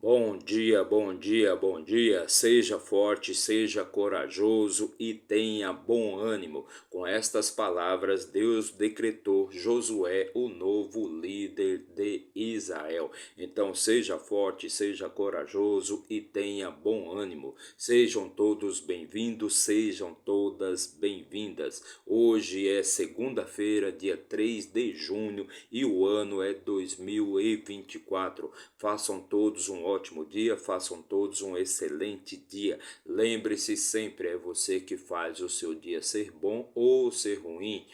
Bom dia, bom dia, bom dia. Seja forte, seja corajoso e tenha bom ânimo. Com estas palavras, Deus decretou Josué o novo líder de Israel. Então, seja forte, seja corajoso e tenha bom ânimo. Sejam todos bem-vindos, sejam todas bem-vindas. Hoje é segunda-feira, dia 3 de junho e o ano é 2024. Façam todos um ótimo dia, façam todos um excelente dia. Lembre-se sempre, é você que faz o seu dia ser bom ou ser ruim.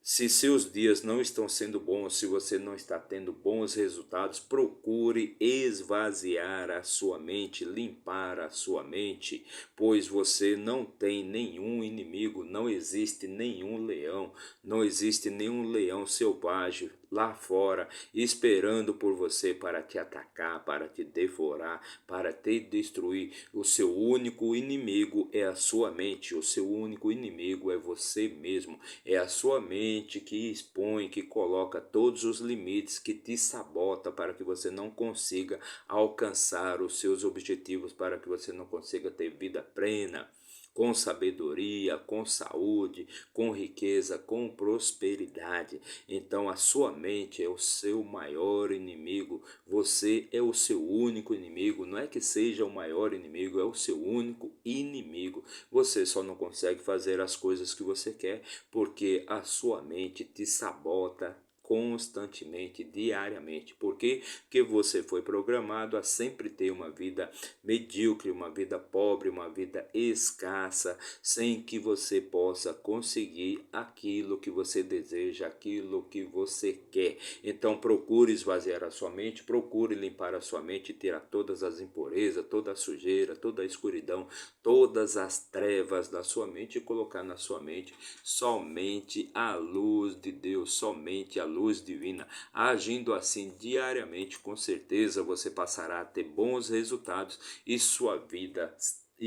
Se seus dias não estão sendo bons, se você não está tendo bons resultados, procure esvaziar a sua mente, limpar a sua mente, pois você não tem nenhum inimigo, não existe nenhum leão, não existe nenhum leão selvagem lá fora esperando por você para te atacar, para te devorar, para te destruir. O seu único inimigo é a sua mente, o seu único inimigo é você mesmo. É a sua mente que expõe, que coloca todos os limites, que te sabota para que você não consiga alcançar os seus objetivos, para que você não consiga ter vida plena, com sabedoria, com saúde, com riqueza, com prosperidade. Então a sua mente é o seu maior inimigo, você é o seu único inimigo, não é que seja o maior inimigo, é o seu único inimigo. Você só não consegue fazer as coisas que você quer porque a sua mente te sabota constantemente, diariamente. Por quê? Porque você foi programado a sempre ter uma vida medíocre, uma vida pobre, uma vida escassa, sem que você possa conseguir aquilo que você deseja, aquilo que você quer. Então procure esvaziar a sua mente, procure limpar a sua mente, tirar todas as impurezas, toda a sujeira, toda a escuridão, todas as trevas da sua mente e colocar na sua mente somente a luz de Deus, somente a luz divina. Agindo assim diariamente, com certeza você passará a ter bons resultados e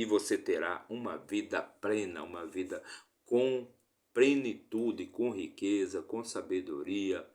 você terá uma vida plena, uma vida com plenitude, com riqueza, com sabedoria,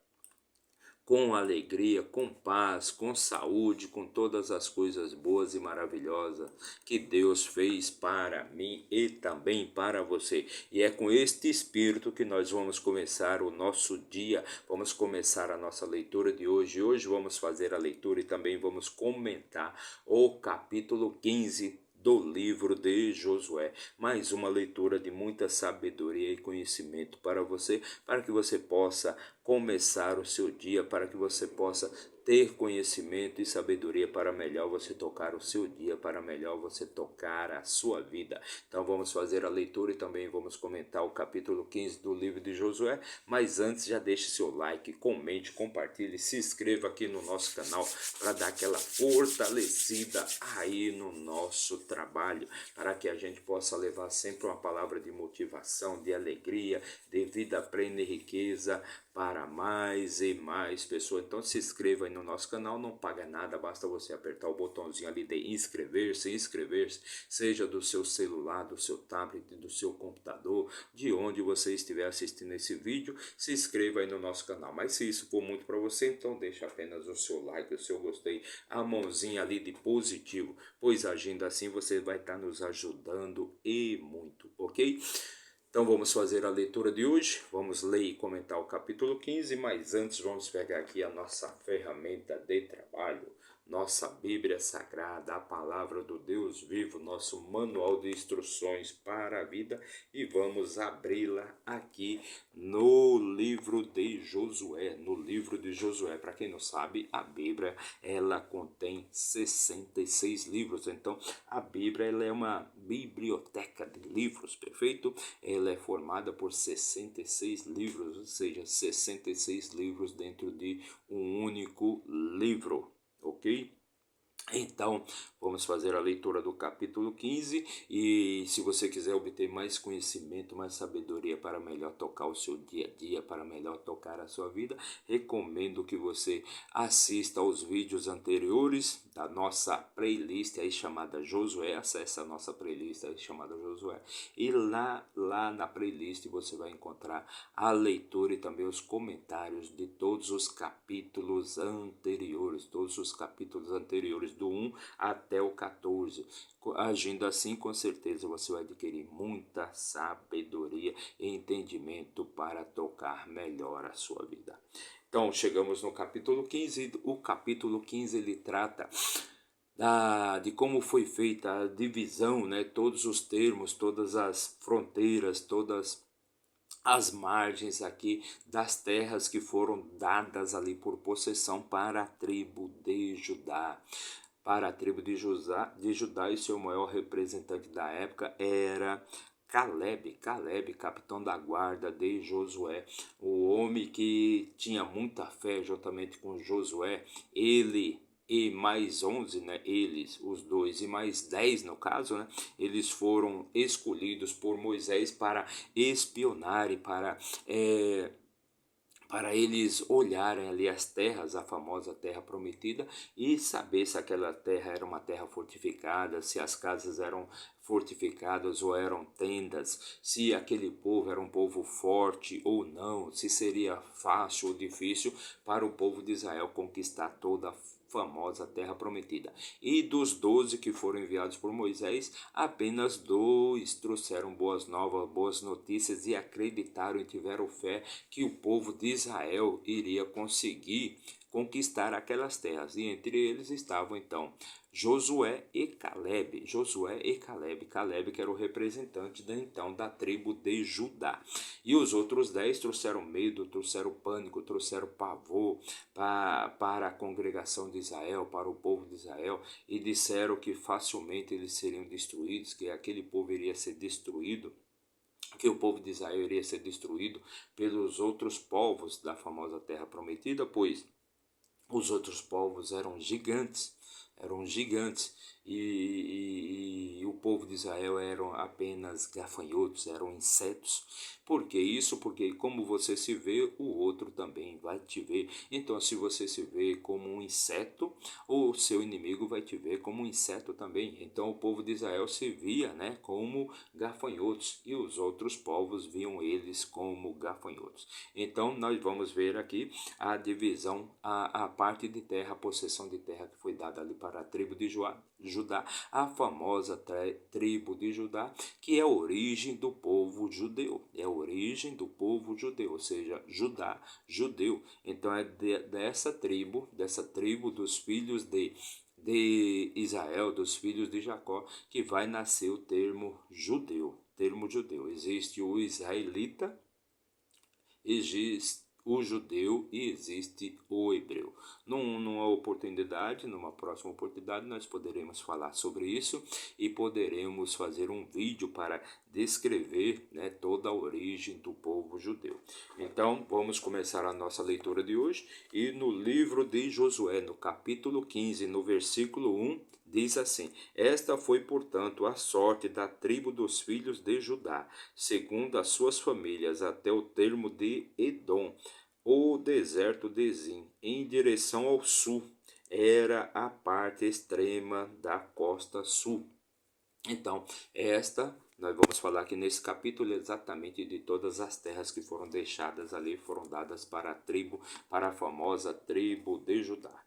com alegria, com paz, com saúde, com todas as coisas boas e maravilhosas que Deus fez para mim e também para você. E é com este espírito que nós vamos começar o nosso dia, vamos começar a nossa leitura de hoje. Hoje vamos fazer a leitura e também vamos comentar o capítulo 15 do livro de Josué. Mais uma leitura de muita sabedoria e conhecimento para você, para que você possa começar o seu dia, para que você possa ter conhecimento e sabedoria para melhor você tocar o seu dia, para melhor você tocar a sua vida. Então vamos fazer a leitura e também vamos comentar o capítulo 15 do livro de Josué, mas antes já deixe seu like, comente, compartilhe, se inscreva aqui no nosso canal para dar aquela fortalecida aí no nosso trabalho, para que a gente possa levar sempre uma palavra de motivação, de alegria, de vida plena e riqueza para mais e mais pessoas. Então se inscreva aí no nosso canal, não paga nada, basta você apertar o botãozinho ali de inscrever-se, seja do seu celular, do seu tablet, do seu computador, de onde você estiver assistindo esse vídeo, se inscreva aí no nosso canal. Mas se isso for muito para você, então deixa apenas o seu like, o seu gostei, a mãozinha ali de positivo, pois agindo assim você vai estar nos ajudando e muito, ok? Então vamos fazer a leitura de hoje, vamos ler e comentar o capítulo 15, mas antes vamos pegar aqui a nossa ferramenta de trabalho, nossa Bíblia Sagrada, a palavra do Deus vivo, nosso manual de instruções para a vida e vamos abri-la aqui no livro de Josué, para quem não sabe, a Bíblia ela contém 66 livros, então a Bíblia ela é uma biblioteca de livros, perfeito? Ela é formada por 66 livros, ou seja, 66 livros dentro de um único livro, ok? Então, vamos fazer a leitura do capítulo 15 e se você quiser obter mais conhecimento, mais sabedoria para melhor tocar o seu dia a dia, para melhor tocar a sua vida, recomendo que você assista aos vídeos anteriores da nossa playlist aí chamada Josué, acesse a nossa playlist aí chamada Josué e lá na playlist você vai encontrar a leitura e também os comentários de todos os capítulos anteriores do 1 até o 14. Agindo assim, com certeza você vai adquirir muita sabedoria e entendimento para tocar melhor a sua vida. Então, chegamos no capítulo 15. O capítulo 15 ele trata de como foi feita a divisão, né? Todos os termos, todas as fronteiras, todas as margens aqui das terras que foram dadas ali por possessão para a tribo de Judá. Para a tribo de Judá, e seu maior representante da época era Caleb, capitão da guarda de Josué, o homem que tinha muita fé juntamente com Josué. Ele e mais 11, né, eles, os dois, e mais 10 no caso, né, eles foram escolhidos por Moisés para espionarem, para eles olharem ali as terras, a famosa terra prometida, e saber se aquela terra era uma terra fortificada, se as casas eram fortificadas ou eram tendas, se aquele povo era um povo forte ou não, se seria fácil ou difícil para o povo de Israel conquistar toda a famosa terra prometida. E dos 12 que foram enviados por Moisés, apenas 2 trouxeram boas novas, boas notícias e acreditaram e tiveram fé que o povo de Israel iria conseguir conquistar aquelas terras. E entre eles estavam então Josué e Caleb. Caleb que era o representante da tribo de Judá. E os outros 10 trouxeram medo, trouxeram pânico, trouxeram pavor para a congregação de Israel, para o povo de Israel, e disseram que facilmente eles seriam destruídos, que aquele povo iria ser destruído, que o povo de Israel iria ser destruído pelos outros povos da famosa terra prometida, pois os outros povos eram gigantes, e o povo de Israel eram apenas gafanhotos, eram insetos. Por que isso? Porque como você se vê, o outro também vai te ver. Então, se você se vê como um inseto, o seu inimigo vai te ver como um inseto também. Então, o povo de Israel se via, né, como gafanhotos, e os outros povos viam eles como gafanhotos. Então, nós vamos ver aqui a divisão, a parte de terra, a possessão de terra que foi dada ali para a tribo de Judá, a famosa tribo de Judá, que é a origem do povo judeu, ou seja, Judá, judeu. Então é dessa tribo dos filhos de Israel, dos filhos de Jacó, que vai nascer o termo judeu. Existe o israelita, existe o judeu e existe o hebreu. Numa próxima oportunidade, nós poderemos falar sobre isso e poderemos fazer um vídeo para descrever, né, toda a origem do povo judeu. Então, vamos começar a nossa leitura de hoje, e no livro de Josué, no capítulo 15, no versículo 1, diz assim: Esta foi, portanto, a sorte da tribo dos filhos de Judá, segundo as suas famílias, até o termo de Edom, o deserto de Zim, em direção ao sul. Era a parte extrema da costa sul. Então, nós vamos falar aqui nesse capítulo exatamente de todas as terras que foram deixadas ali, foram dadas para a famosa tribo de Judá.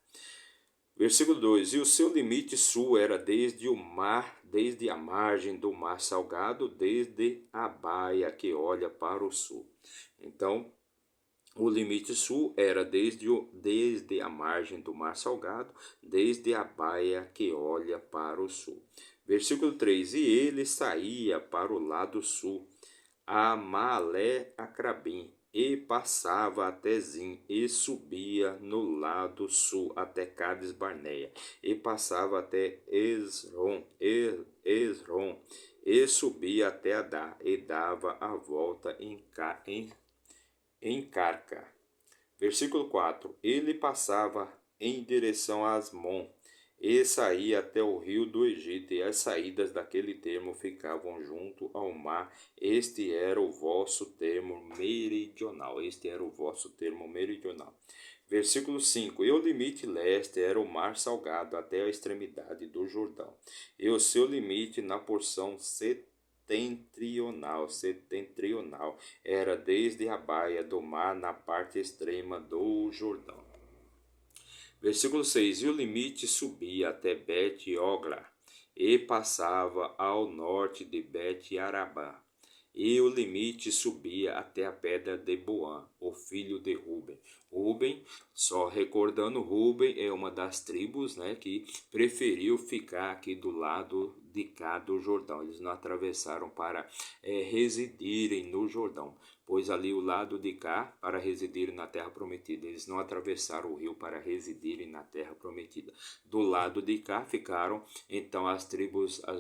Versículo 2: E o seu limite sul era desde o mar, desde a margem do mar salgado, desde a baía que olha para o sul. Então, o limite sul era desde a margem do mar salgado, desde a baía que olha para o sul. Versículo 3: E ele saía para o lado sul, a Malé Acrabim, e passava até Zim, e subia no lado sul até Cades Barneia, e passava até Esrom, e subia até Adá, e dava a volta em Carca. Versículo 4: Ele passava em direção a Asmon, e saía até o rio do Egito, e as saídas daquele termo ficavam junto ao mar. Este era o vosso termo meridional. Versículo 5: E o limite leste era o mar salgado até a extremidade do Jordão, e o seu limite na porção setentrional era desde a baía do mar na parte extrema do Jordão. Versículo 6: E o limite subia até Bet-Ogla, e passava ao norte de Bet-Arabá. E o limite subia até a pedra de Boã, o filho de Ruben. Ruben, só recordando, Ruben é uma das tribos, né, que preferiu ficar aqui do lado de cá do Jordão. Eles não atravessaram para residirem no Jordão, pois ali o lado de cá para residirem na terra prometida. Eles não atravessaram o rio para residirem na terra prometida. Do lado de cá ficaram então as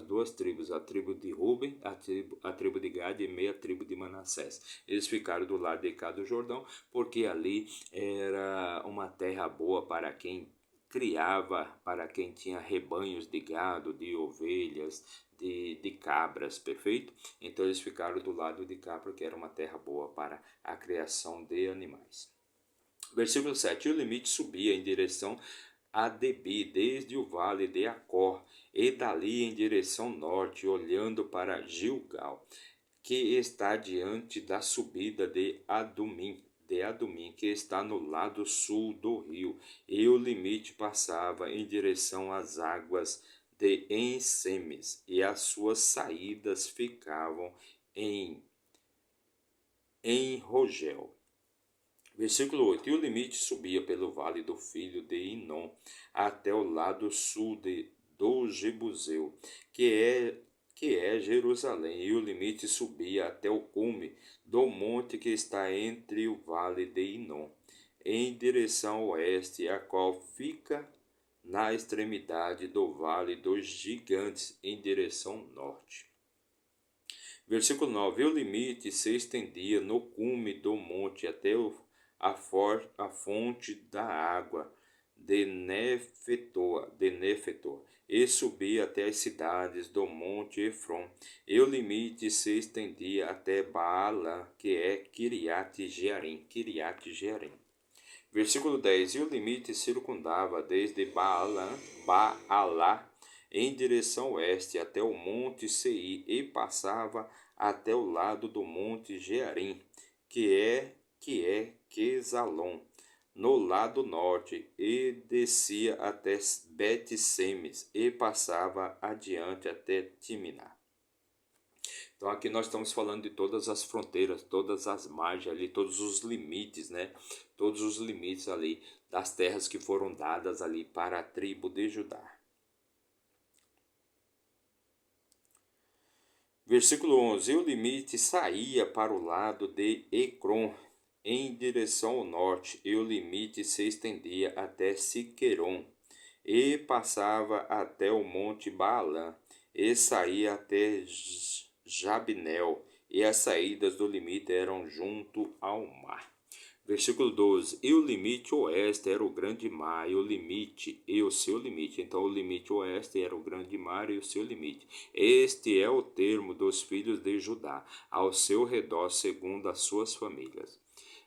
duas tribos, a tribo de Ruben, a tribo de Gad e meia tribo de Manassés. Eles ficaram do lado de cá do Jordão, porque ali era uma terra boa para quem criava, para quem tinha rebanhos de gado, de ovelhas, de cabras, perfeito? Então eles ficaram do lado de cá porque era uma terra boa para a criação de animais. Versículo 7: E o limite subia em direção a Debi, desde o vale de Acor, e dali em direção norte, olhando para Gilgal, que está diante da subida de Adumim, que está no lado sul do rio, e o limite passava em direção às águas de Ensemes, e as suas saídas ficavam em Rogel. Versículo 8: E o limite subia pelo vale do filho de Inom, até o lado sul do Jebuseu, que é Jerusalém, e o limite subia até o cume do monte que está entre o vale de Inom, em direção oeste, a qual fica na extremidade do vale dos gigantes, em direção norte. Versículo 9: E o limite se estendia no cume do monte até a fonte da água de Nefetor, e subia até as cidades do monte Efron. E o limite se estendia até Baalã, que é Kiriat-Jearim. Versículo 10: E o limite circundava desde Baalá em direção oeste até o monte Seir, e passava até o lado do monte Jearim, que é Quesalon, no lado norte, e descia até Bet-Semes, e passava adiante até Timná. Então aqui nós estamos falando de todas as fronteiras, todas as margens ali, todos os limites, né? Todos os limites ali das terras que foram dadas ali para a tribo de Judá. Versículo 11: E o limite saía para o lado de Ecrom, em direção ao norte, e o limite se estendia até Siqueron, e passava até o monte Baalã, e saía até Jabnel, e as saídas do limite eram junto ao mar. Versículo 12: E o limite oeste era o grande mar, e o seu limite. Então, o limite oeste era o grande mar e o seu limite. Este é o termo dos filhos de Judá, ao seu redor, segundo as suas famílias.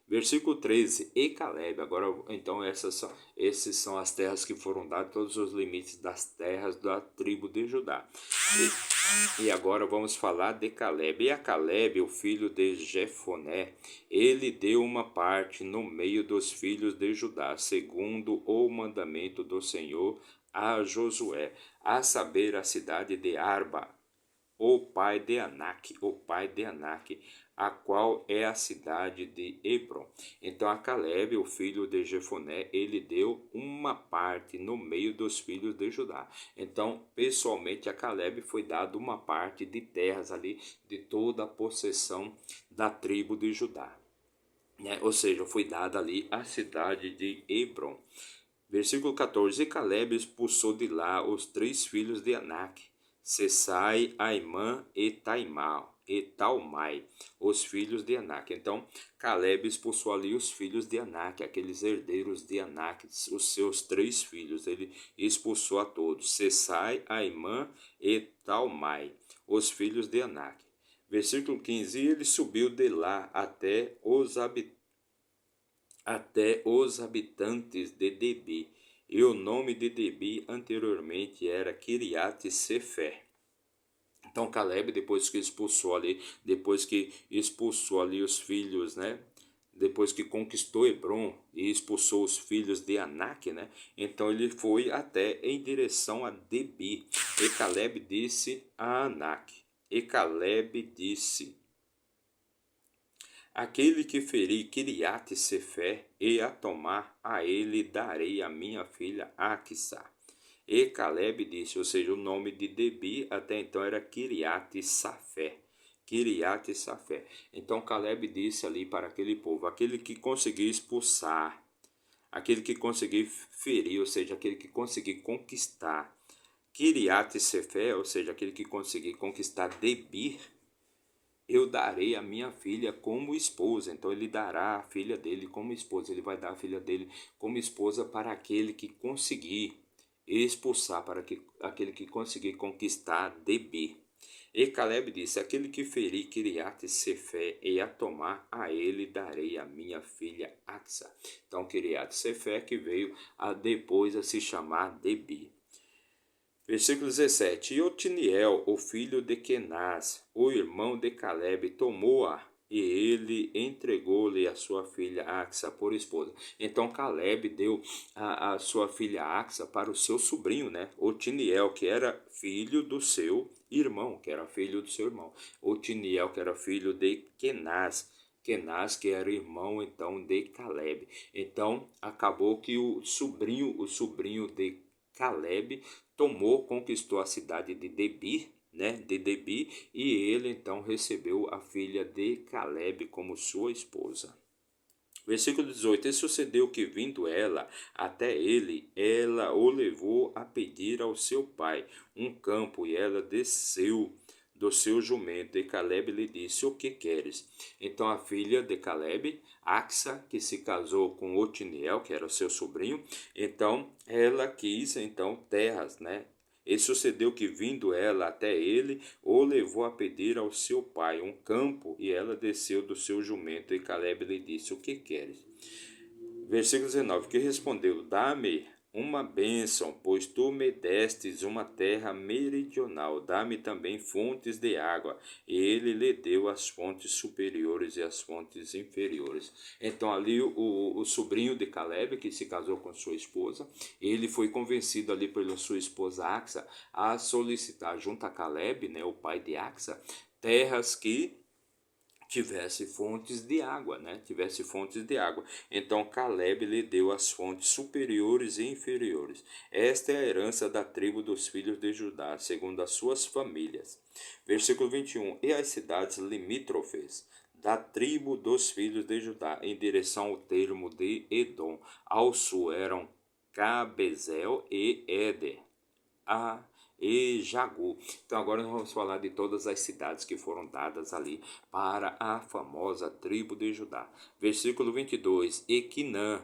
Versículo 13: E Caleb. Agora, então, esses são as terras que foram dadas, todos os limites das terras da tribo de Judá. E agora vamos falar de Caleb. E a Caleb, o filho de Jefoné, ele deu uma parte no meio dos filhos de Judá, segundo o mandamento do Senhor a Josué, a saber, a cidade de Arba, o pai de Anak, a qual é a cidade de Hebron. Então a Caleb, o filho de Jefoné, ele deu uma parte no meio dos filhos de Judá. Então, pessoalmente, a Caleb foi dado uma parte de terras ali, de toda a possessão da tribo de Judá, né? Ou seja, foi dada ali a cidade de Hebron. Versículo 14: E Caleb expulsou de lá os 3 filhos de Anak, Sessai, Aimã e Talmai, os filhos de Anak. Então, Caleb expulsou ali os filhos de Anak, aqueles herdeiros de Anak, os seus 3 filhos. Ele expulsou a todos, Sessai, Aimã e Talmai, os filhos de Anak. Versículo 15: E ele subiu de lá até os habitantes de Debi, e o nome de Debi anteriormente era Kiriat Sefer. Então Caleb, depois que expulsou ali os filhos, né, depois que conquistou Hebron e expulsou os filhos de Anak, né? Então ele foi até em direção a Debi. E Caleb disse a Anak. E Caleb disse: aquele que ferir Kiriate Sefer e a tomar, a ele darei a minha filha Aquissá. E Caleb disse, ou seja, o nome de Debi até então era Kiriate Safé. Kiriate Safé. Então Caleb disse ali para aquele povo, aquele que conseguir expulsar, aquele que conseguir ferir, ou seja, aquele que conseguir conquistar Kiriate Sefer, ou seja, aquele que conseguir conquistar Debir, eu darei a minha filha como esposa. Então ele dará a filha dele como esposa. Ele vai dar a filha dele como esposa para aquele que conseguir expulsar, para aquele que conseguir conquistar Debir. E Caleb disse, aquele que ferir Kiriate Sefé e a tomar, a ele darei a minha filha Axa. Então Kiriate Sefé que veio depois a se chamar Debir. Versículo 17. E Otiniel, o filho de Kenaz, o irmão de Caleb, tomou-a e ele entregou-lhe a sua filha Axa por esposa. Então Caleb deu a sua filha Axa para o seu sobrinho, né? Otiniel, que era filho do seu irmão, Otiniel, que era filho de Kenaz. Kenaz, que era irmão então de Caleb. Então acabou que o sobrinho de Caleb conquistou a cidade de Debir, né, e ele então recebeu a filha de Caleb como sua esposa. Versículo 18. E sucedeu que, vindo ela até ele, ela o levou a pedir ao seu pai um campo, e ela desceu do seu jumento, e Caleb lhe disse, o que queres? Então a filha de Caleb, Axa, que se casou com Otiniel, que era o seu sobrinho, então ela quis então terras, né? E sucedeu que, vindo ela até ele, o levou a pedir ao seu pai um campo, e ela desceu do seu jumento, e Caleb lhe disse, o que queres? Versículo 19, que respondeu, dá-me uma bênção, pois tu me destes uma terra meridional, dá-me também fontes de água. E ele lhe deu as fontes superiores e as fontes inferiores. Então ali o sobrinho de Caleb, que se casou com sua esposa, ele foi convencido ali pela sua esposa Axa a solicitar junto a Caleb, né, o pai de Axa, terras que tivesse fontes de água, né? Tivesse fontes de água. Então Caleb lhe deu as fontes superiores e inferiores. Esta é a herança da tribo dos filhos de Judá, segundo as suas famílias. Versículo 21. E as cidades limítrofes da tribo dos filhos de Judá, em direção ao termo de Edom, ao sul eram Cabezel e Éder, e Jagu. Então agora nós vamos falar de todas as cidades que foram dadas ali para a famosa tribo de Judá. Versículo 22. Equinã,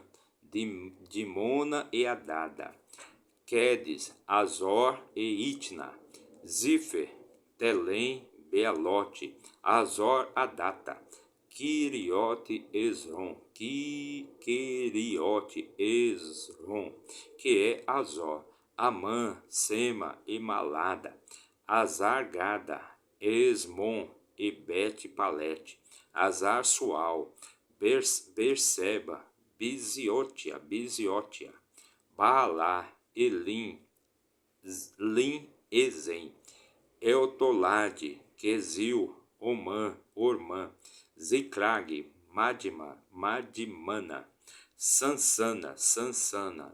Dimona e Adada, Quedes, Azor e Itna, Zifer, Telém, Bealote, Azor Adata, Quiriote Esron, Quiriote Esron, que é Azor, Amã, Sema e Malada, Azar-Gada, Esmon e Bet-Palete, Azar-Sual, Berseba, Biziotia, Baalá, Elim, Ezen, Eutolade, Quesil, Ormã, Ziclag, Madimana, Sansana,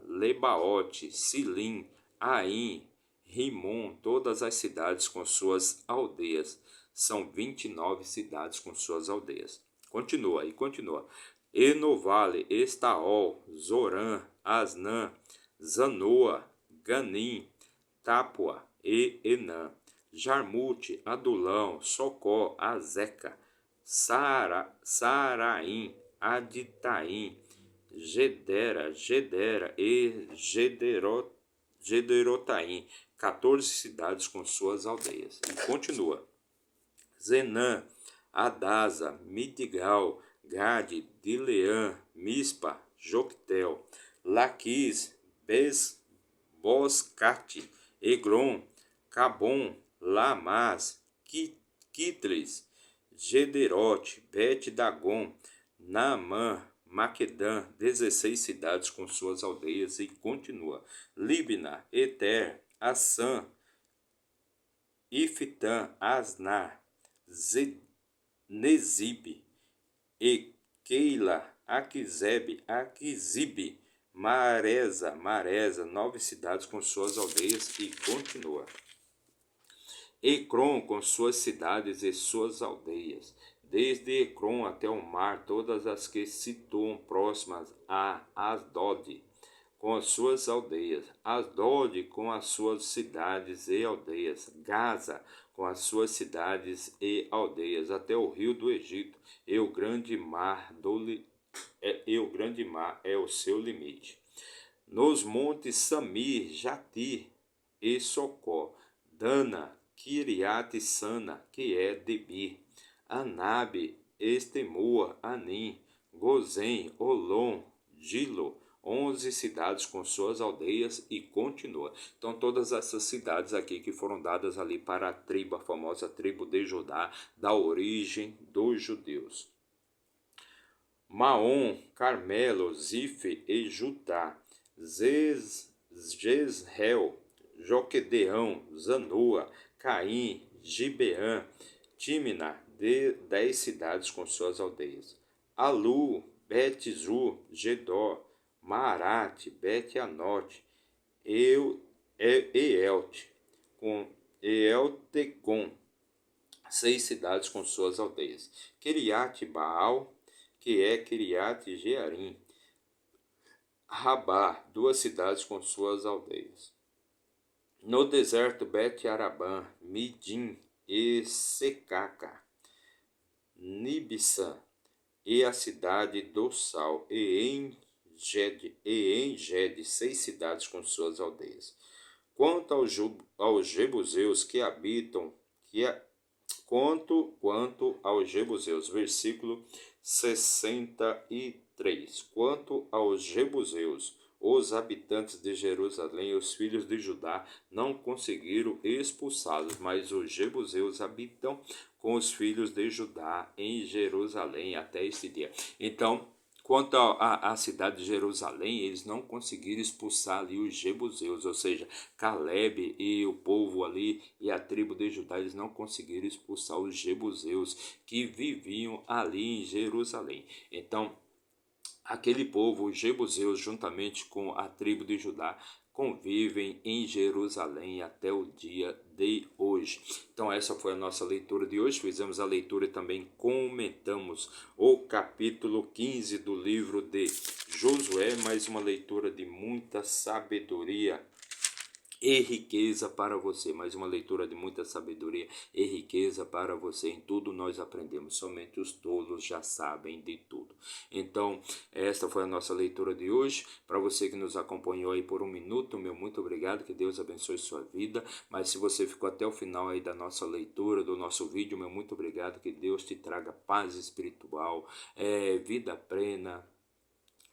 Lebaote, Silim, Aim, Rimon, todas as cidades com suas aldeias. São 29 cidades com suas aldeias. Continua. Enovale, Estaol, Zorã, Asnã, Zanoa, Ganim, Tápua e Enã, Jarmute, Adulão, Socó, Azeca, Saraim, Aditaim, Gedera e Gederotaim, 14 cidades com suas aldeias. E continua. Zenã, Adasa, Midigal, Gade, Dileã, Mispa, Joctel, Laquis, Boscate, Egron, Cabom, Lamás, Quitles, Gederote, Bet-Dagon, Naamã, Maquedã, 16 cidades com suas aldeias, e continua. Libna, Eter, Assã, Iftã, Asná, Nezib, e Keila, Aquizebe, Maresa, 9 cidades com suas aldeias, e continua. Ecrom com suas cidades e suas aldeias, desde Ecrom até o mar, todas as que se situam próximas a Asdod, com as suas aldeias, Asdod com as suas cidades e aldeias, Gaza com as suas cidades e aldeias, até o rio do Egito, e o grande mar é o seu limite. Nos montes Samir, Jatir e Socó, Dana, Kiriat Sana, que é Debir, Anabe, Estemua, Anim, Gozem, Olom, Gilo, 11 cidades com suas aldeias, e continua. Então todas essas cidades aqui que foram dadas ali para a famosa tribo de Judá, da origem dos judeus. Maom, Carmelo, Zife e Judá, Jezreel, Joquedeão, Zanoa, Caim, Gibeã, Tímina, de 10 cidades com suas aldeias. Alu, Bet-Zur, Gedó, Maarate, Bet-Anote, Eelt, com Eeltecom, 6 cidades com suas aldeias. Kiriat Baal, que é Kiriat Jearim, Rabá, 2 cidades com suas aldeias. No deserto, Bet-Arabã, Midim e Secaca, Nibissã e a cidade do Sal, e Engede, 6 cidades com suas aldeias. Quanto aos jebuseus que habitam, quanto aos jebuseus, versículo 63. Quanto aos jebuseus, os habitantes de Jerusalém, os filhos de Judá, não conseguiram expulsá-los, mas os jebuseus habitam com os filhos de Judá em Jerusalém até este dia. Então, quanto à cidade de Jerusalém, eles não conseguiram expulsar ali os jebuseus, ou seja, Caleb e o povo ali e a tribo de Judá, eles não conseguiram expulsar os jebuseus que viviam ali em Jerusalém. Então, aquele povo, os jebuseus, juntamente com a tribo de Judá, convivem em Jerusalém até o dia de hoje. Então essa foi a nossa leitura de hoje. Fizemos a leitura e também comentamos o capítulo 15 do livro de Josué, mais uma leitura de muita sabedoria e riqueza para você, mais uma leitura de muita sabedoria e riqueza para você. Em tudo nós aprendemos, somente os tolos já sabem de tudo. Então, esta foi a nossa leitura de hoje. Para você que nos acompanhou aí por um minuto, meu muito obrigado, que Deus abençoe sua vida. Mas se você ficou até o final aí da nossa leitura, do nosso vídeo, meu muito obrigado, que Deus te traga paz espiritual, vida plena,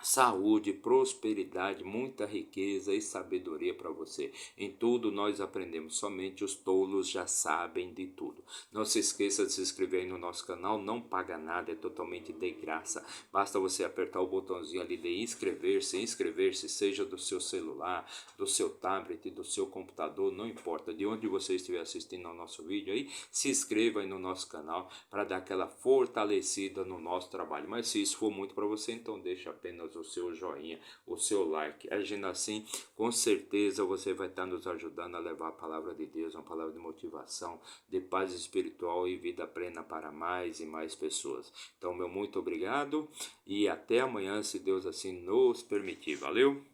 saúde, prosperidade, muita riqueza e sabedoria para você. Em tudo nós aprendemos, somente os tolos já sabem de tudo. Não se esqueça de se inscrever aí no nosso canal, não paga nada, é totalmente de graça. Basta você apertar o botãozinho ali de inscrever-se, seja do seu celular, do seu tablet, do seu computador, não importa de onde você estiver assistindo ao nosso vídeo aí, se inscreva aí no nosso canal para dar aquela fortalecida no nosso trabalho. Mas se isso for muito para você, então deixa apenas o seu joinha, o seu like. Agindo assim, com certeza você vai estar nos ajudando a levar a palavra de Deus, uma palavra de motivação, de paz espiritual e vida plena para mais e mais pessoas. Então, meu muito obrigado e até amanhã, se Deus assim nos permitir. Valeu!